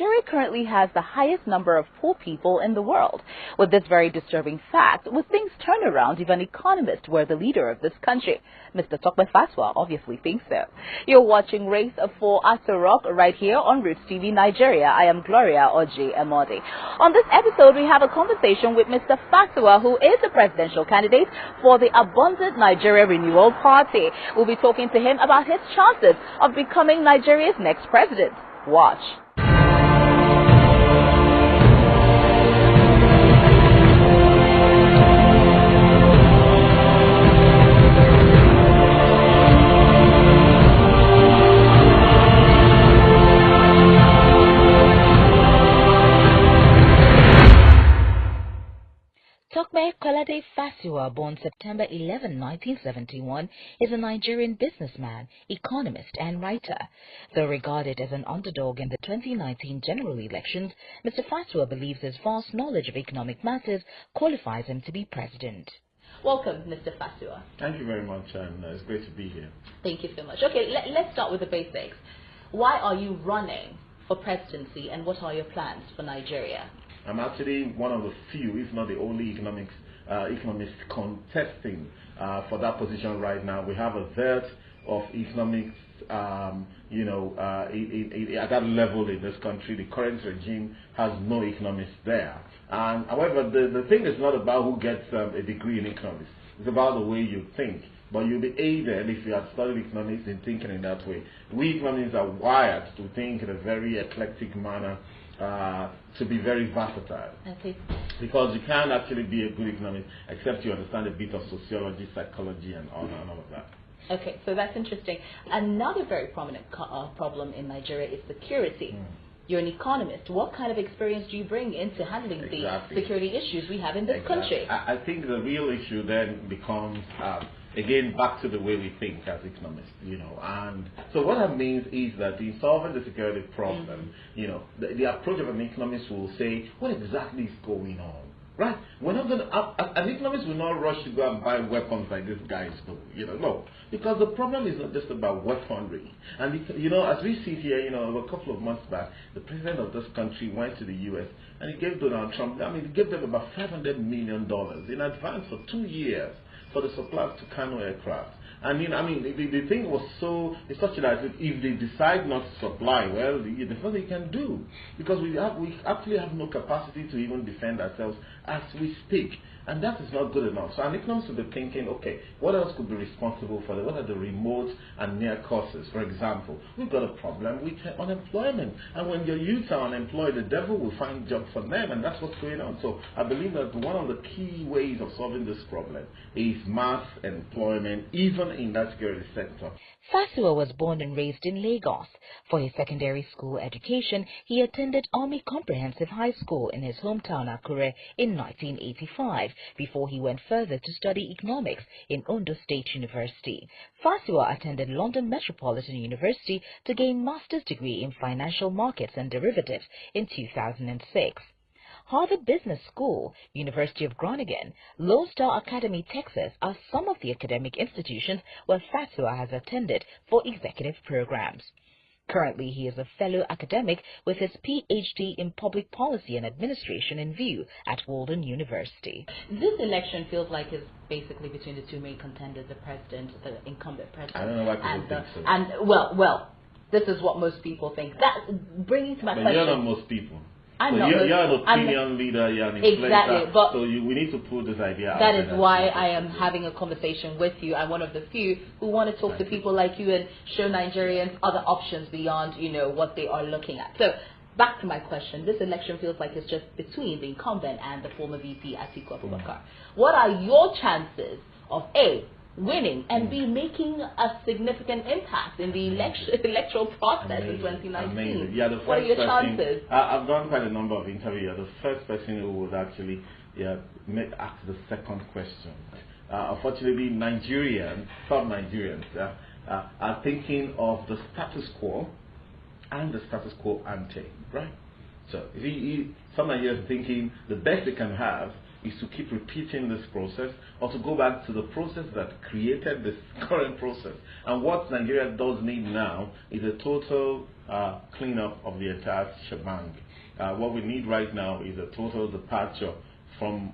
Nigeria currently has the highest number of poor people in the world. With this very disturbing fact, would things turn around if an economist were the leader of this country? Mr. Tokwe Fatwa obviously thinks so. You're watching Race for Asorok right here on Roots TV Nigeria. I am Gloria Oji Emodi. On this episode, we have a conversation with Mr. Fatwa, who is the presidential candidate for the Abundant Nigeria Renewal Party. We'll be talking to him about his chances of becoming Nigeria's next president. Watch. Tokwe Kolade Fasiwa, born September 11, 1971, is a Nigerian businessman, economist and writer. Though regarded as an underdog in the 2019 general elections, Mr. Fasiwa believes his vast knowledge of economic matters qualifies him to be president. Welcome, Mr. Fasiwa. Thank you very much, and it's great to be here. Thank you so much. Okay, let's start with the basics. Why are you running for presidency, and what are your plans for Nigeria? I'm actually one of the few, if not the only, economist contesting for that position right now. We have a dearth of economics, at that level in this country. The current regime has no economists there. And however, the thing is not about who gets a degree in economics. It's about the way you think. But you'll be aided if you have studied economics in thinking in that way. We economists are wired to think in a very eclectic manner, to be very versatile. Okay. Because you can't actually be a good economist except you understand a bit of sociology, psychology, and all of that. Okay, so that's interesting. Another very prominent problem in Nigeria is security. You're an economist. What kind of experience do you bring into handling the security issues we have in this country? I think the real issue then becomes, again, back to the way we think as economists, and so what that means is that in solving the security problem, the approach of an economist will say, what exactly is going on? Right? We're not going to, an economist will not rush to go and buy weapons like these guys do, no. Because the problem is not just about weaponry. And, as we see here, a couple of months back, the president of this country went to the U.S. and he gave Donald Trump, he gave them about $500 million in advance for 2 years for the supplies to Kano aircraft. And the thing was it's such that if they decide not to supply, well, there's nothing they can do, because we actually have no capacity to even defend ourselves as we speak. And that is not good enough. So an economist will be thinking, okay, what else could be responsible for that? What are the remote and near causes? For example, we've got a problem with unemployment. And when your youth are unemployed, the devil will find jobs for them, and that's what's going on. So I believe that one of the key ways of solving this problem is mass employment, even in that security sector. Fasiwa was born and raised in Lagos. For his secondary school education, he attended Army Comprehensive High School in his hometown Akure in 1985, before he went further to study economics in Ondo State University. Fasiwa attended London Metropolitan University to gain master's degree in financial markets and derivatives in 2006. Harvard Business School, University of Groningen, Lone Star Academy, Texas are some of the academic institutions where Fasiwa has attended for executive programs. Currently, he is a fellow academic with his PhD in Public Policy and Administration in view at Walden University. This election feels like it's basically between the two main contenders, the president, the incumbent president. I don't know why people think so. And well, this is what most people think. That bringing to my question. You're not most people. I'm so not. You're an opinion leader, you're an influencer, exactly, but we need to put this idea out. That is why I am having a conversation with you. I'm one of the few who want to talk to people like you and show Nigerians other options beyond, what they are looking at. So, back to my question. This election feels like it's just between the incumbent and the former VP, Atiku Abubakar. What are your chances of A, winning, and B, making a significant impact in the electoral process in 2019? Amazing. Yeah, the first what are your chances? I've done quite a number of interviews. You're the first person who would actually ask the second question. Unfortunately, some Nigerians are thinking of the status quo and the status quo ante, right? So some Nigerians are thinking the best they can have is to keep repeating this process or to go back to the process that created this current process. And what Nigeria does need now is a total cleanup of the entire shebang. What we need right now is a total departure from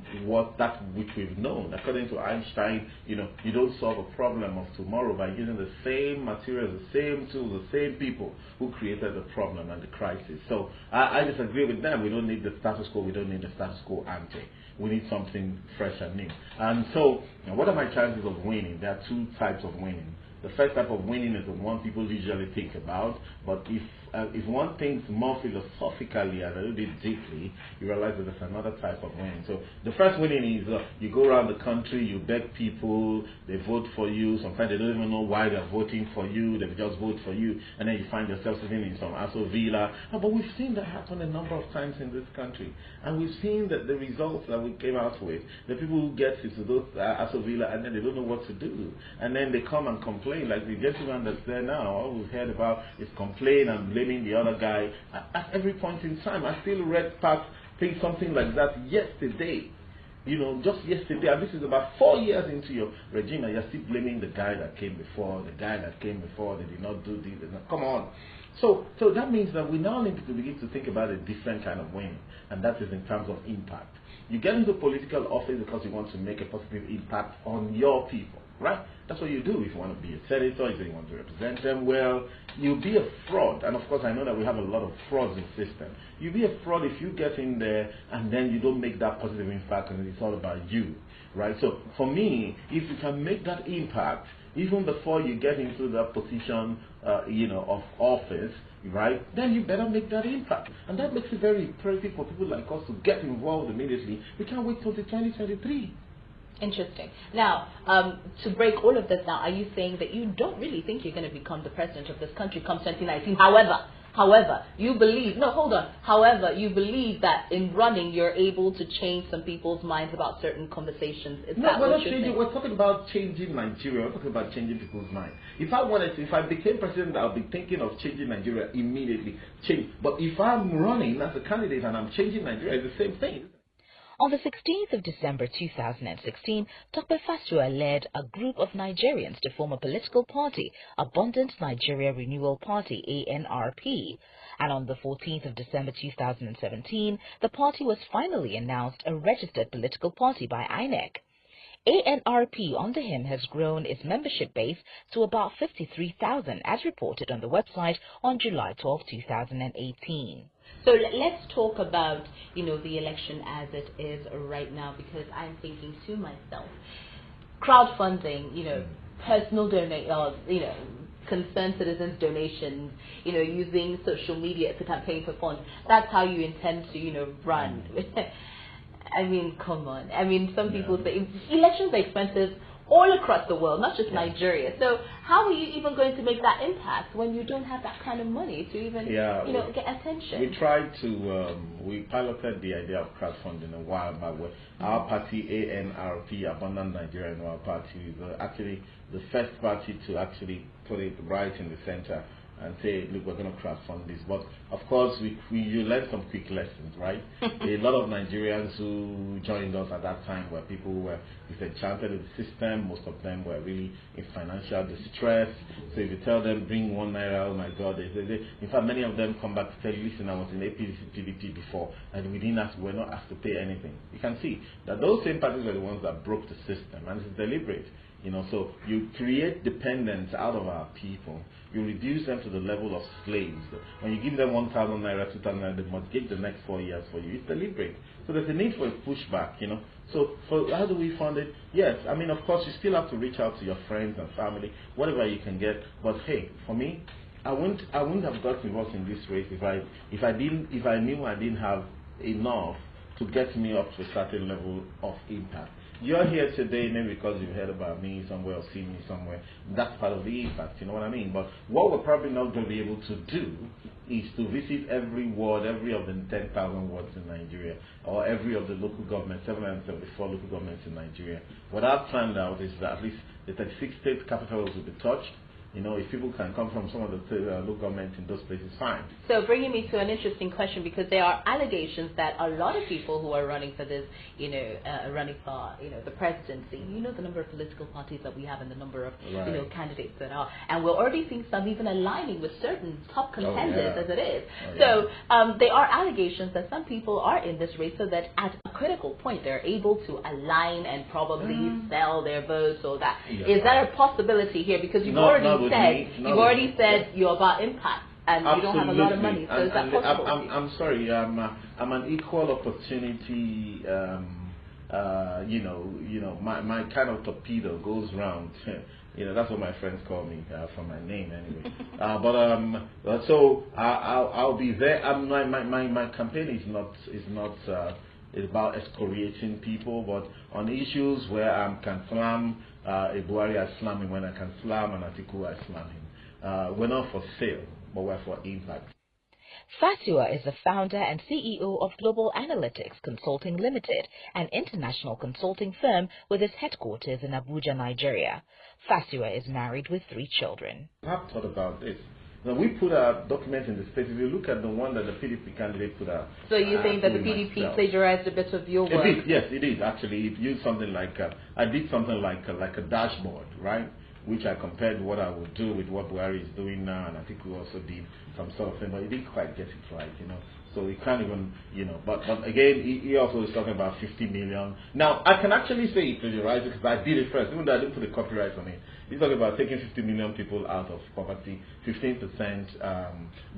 that which we've known. According to Einstein, you don't solve a problem of tomorrow by using the same materials, the same tools, the same people who created the problem and the crisis. So I disagree with them. We don't need the status quo. We don't need the status quo ante. We need something fresh and new. And so, what are my chances of winning? There are two types of winning. The first type of winning is the one people usually think about, but if one thinks more philosophically and a little bit deeply, you realize that there's another type of winning. So the first winning is you go around the country, you beg people, they vote for you. Sometimes they don't even know why they're voting for you. They just vote for you, and then you find yourself sitting in some Aso Villa. But we've seen that happen a number of times in this country, and we've seen that the results that we came out with, the people who get into those Aso Villa, and then they don't know what to do, and then they come and complain, like the gentleman that's there now. All we've heard about is complain and blaming the other guy at every point in time. I still read Pat think something like that yesterday. Just yesterday, and this is about 4 years into your regime, and you're still blaming the guy that came before, they did not do this. Come on. So that means that we now need to begin to think about a different kind of winning, and that is in terms of impact. You get into political office because you want to make a positive impact on your people, right? That's what you do. If you want to be a senator, if you want to represent them well, you'll be a fraud. And of course, I know that we have a lot of frauds in the system. You'll be a fraud if you get in there and then you don't make that positive impact and it's all about you, right? So for me, if you can make that impact, even before you get into that position, of office, right, then you better make that impact. And that makes it very imperative for people like us to get involved immediately. We can't wait till the 2023. Interesting. Now, to break all of this down, are you saying that you don't really think you're going to become the president of this country come 2019? However, you believe, however, you believe that in running you're able to change some people's minds about certain conversations. No, we're not changing. We're talking about changing Nigeria. We're talking about changing people's minds. If I became president, I'll be thinking of changing Nigeria immediately. But if I'm running as a candidate and I'm changing Nigeria, it's the same thing. On the 16th of December 2016, Dr. Fasua led a group of Nigerians to form a political party, Abundant Nigeria Renewal Party, ANRP. And on the 14th of December 2017, the party was finally announced a registered political party by INEC. ANRP under him has grown its membership base to about 53,000, as reported on the website on July 12, 2018. So let's talk about, the election as it is right now, because I'm thinking to myself, crowdfunding, personal concerned citizens donations, using social media to campaign for funds. That's how you intend to, run. I mean, come on. I mean, some people say elections are expensive all across the world, not just Nigeria. So how are you even going to make that impact when you don't have that kind of money to even, get attention? We tried to, we piloted the idea of crowdfunding a while back. Our party, ANRP, Abundant Nigeria Renewal Party, is actually the first party to actually put it right in the center and say, look, we're going to crowdfund this. But of course, you learn some quick lessons, right? A lot of Nigerians who joined us at that time were people who were disenchanted with the system. Most of them were really in financial distress. So if you tell them, bring 1 naira, oh my God, in fact, many of them come back to tell you, listen, I was in APDP before, and we're not asked to pay anything. You can see that those same parties were the ones that broke the system, and it's deliberate. So you create dependence out of our people. You reduce them to the level of slaves. When you give them 1,000 naira, 2,000 naira, they must get the next 4 years for you. It's deliberate. So there's a need for a pushback, So how do we fund it? Yes, I mean, of course, you still have to reach out to your friends and family, whatever you can get. But hey, for me, I wouldn't have got involved in this race if I knew I didn't have enough to get me up to a certain level of impact. You're here today maybe because you've heard about me somewhere or seen me somewhere. That's part of the impact, you know what I mean? But what we're probably not going to be able to do is to visit every ward, every of the 10,000 wards in Nigeria, or every of the local governments, 774 local governments in Nigeria. What I've planned out is that at least the 36 state capitals will be touched, You know, if people can come from some of the local governments in those places, fine. So bringing me to an interesting question, because there are allegations that a lot of people who are running for this, running for, the presidency, the number of political parties that we have and the number of, candidates that are, and we're already seeing some even aligning with certain top contenders as it is. So there are allegations that some people are in this race so that at a critical point they're able to align and probably sell their votes or that. Is that a possibility here? Because you've already said you're about impact and you don't have a lot of money. So is that possible? I'm sorry. I'm an equal opportunity. My kind of torpedo goes round. That's what my friends call me from my name anyway. So I'll be there. My campaign is not it's about excoriating people, but on issues where I can slam a Buhari, I slam him. When I can slam an Atiku, I slam him. We're not for sale, but we're for impact. Fasua is the founder and CEO of Global Analytics Consulting Limited, an international consulting firm with its headquarters in Abuja, Nigeria. Fasua is married with 3 children. I've thought about this. Now, we put our documents in the space. If you look at the one that the PDP candidate put out. So you think that the PDP plagiarized a bit of your work? It did, yes, it did. Actually, it used something like, I did something like a dashboard, right? Which I compared what I would do with what Buhari is doing now, and I think we also did some sort of thing, but he didn't quite get it right, So we can't even, but again, he also is talking about 50 million. Now, I can actually say he plagiarized because I did it first, even though I didn't put the copyright on it. He's talking about taking 50 million people out of poverty, 15%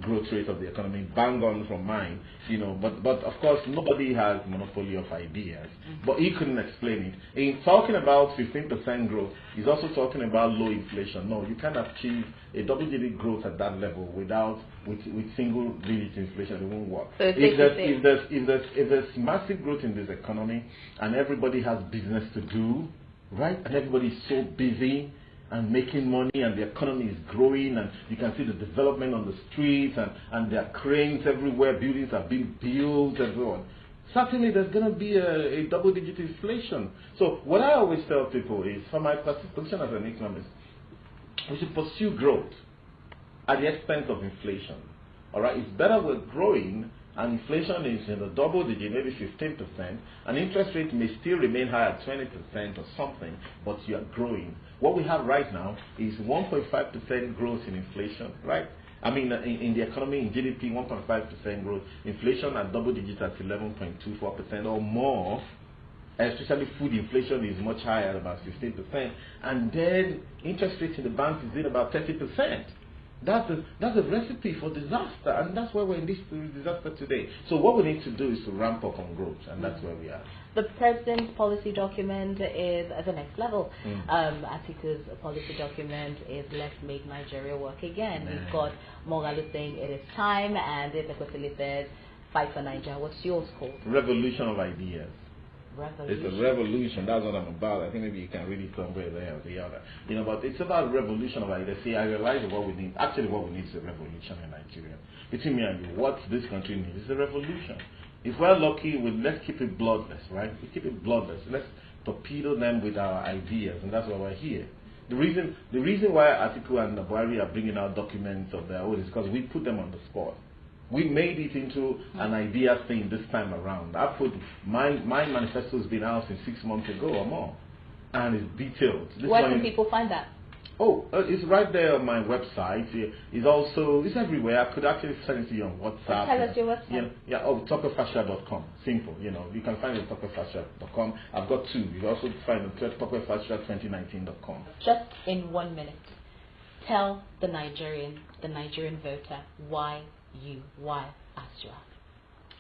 growth rate of the economy, bang on from mine, but of course, nobody has monopoly of ideas, but he couldn't explain it. In talking about 15% growth, he's also talking about low inflation. No, you can't achieve a double-digit growth at that level with single-digit inflation. It won't work. So if there's massive growth in this economy and everybody has business to do, right, and everybody's so busy and making money and the economy is growing and you can see the development on the streets and there are cranes everywhere, buildings are being built and so on. Certainly there's going to be a double-digit inflation. So what I always tell people is, from my position as an economist, we should pursue growth at the expense of inflation. All right, it's better we're growing and inflation is in the double digit, maybe 15%, and interest rate may still remain high at 20% or something, but you are growing. What we have right now is 1.5% growth in inflation, right? I mean, in the economy, in GDP, 1.5% growth. Inflation at double digits at 11.24% or more. Especially food inflation is much higher at about 15%. And then interest rates in the banks is in about 30%. That's a recipe for disaster, and that's why we're in this disaster today. So what we need to do is to ramp up on growth, and that's where we are. The president's policy document is at the next level. Atiku's policy document is let's make Nigeria work again. We've got Moghalu saying it is time, and Ezekwesili says fight for Nigeria. What's yours called? Revolution of ideas. Revolution. It's a revolution. That's what I'm about. I think maybe you can read it somewhere there or the other. But it's about revolution of ideas. See, I realize what we need. Actually, what we need is a revolution in Nigeria. Between me and you, what this country needs is a revolution. If we're lucky, let's keep it bloodless, right? We keep it bloodless. Let's torpedo them with our ideas, and that's why we're here. The reason why Atiku and Buhari are bringing out documents of their own is because we put them on the spot. We made it into an idea thing this time around. I put my manifesto has been out since 6 months ago or more, and it's detailed. Where can people find that? Oh, it's right there on my website. It's everywhere. I could actually send it to you on WhatsApp. Tell us your website. Tokefascia.com. Simple. You can find it at Tokefascia.com. I've got 2. You can also find it at Tokefascia2019.com. Just in 1 minute, tell the Nigerian voter why Asua.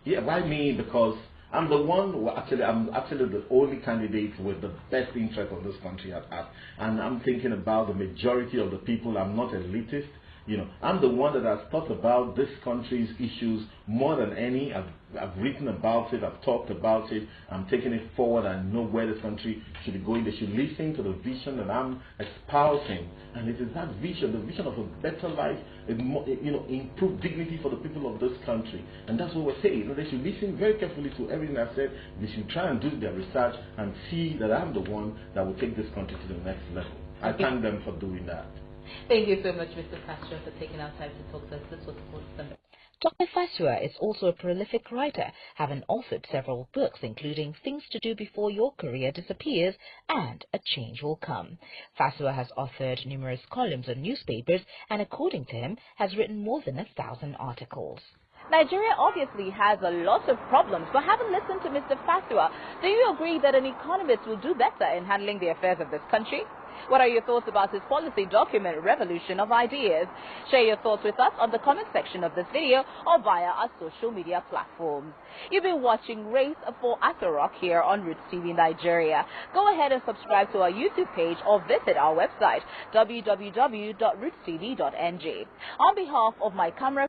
Yeah, why me? Because I'm the one who I'm actually the only candidate with the best interest of this country at heart. And I'm thinking about the majority of the people. I'm not elitist. I'm the one that has thought about this country's issues more than any. I've written about it, I've talked about it, I'm taking it forward, I know where this country should be going. They should listen to the vision that I'm espousing. And it is that vision, the vision of a better life, improved dignity for the people of this country. And that's what we're saying. They should listen very carefully to everything I've said. They should try and do their research and see that I'm the one that will take this country to the next level. I thank them for doing that. Thank you so much, Mr. Castro, for taking our time to talk to us. This was awesome. Dr. Fasua is also a prolific writer, having authored several books including Things to Do Before Your Career Disappears and A Change Will Come. Fasua has authored numerous columns in newspapers and, according to him, has written more than 1,000 articles. Nigeria obviously has a lot of problems, but having listened to Mr. Fasua, do you agree that an economist will do better in handling the affairs of this country? What are your thoughts about his policy document, Revolution of Ideas? Share your thoughts with us on the comment section of this video or via our social media platforms. You've been watching Race for Atarok here on Roots TV Nigeria. Go ahead and subscribe to our YouTube page or visit our website, www.rootstv.ng. On behalf of my camera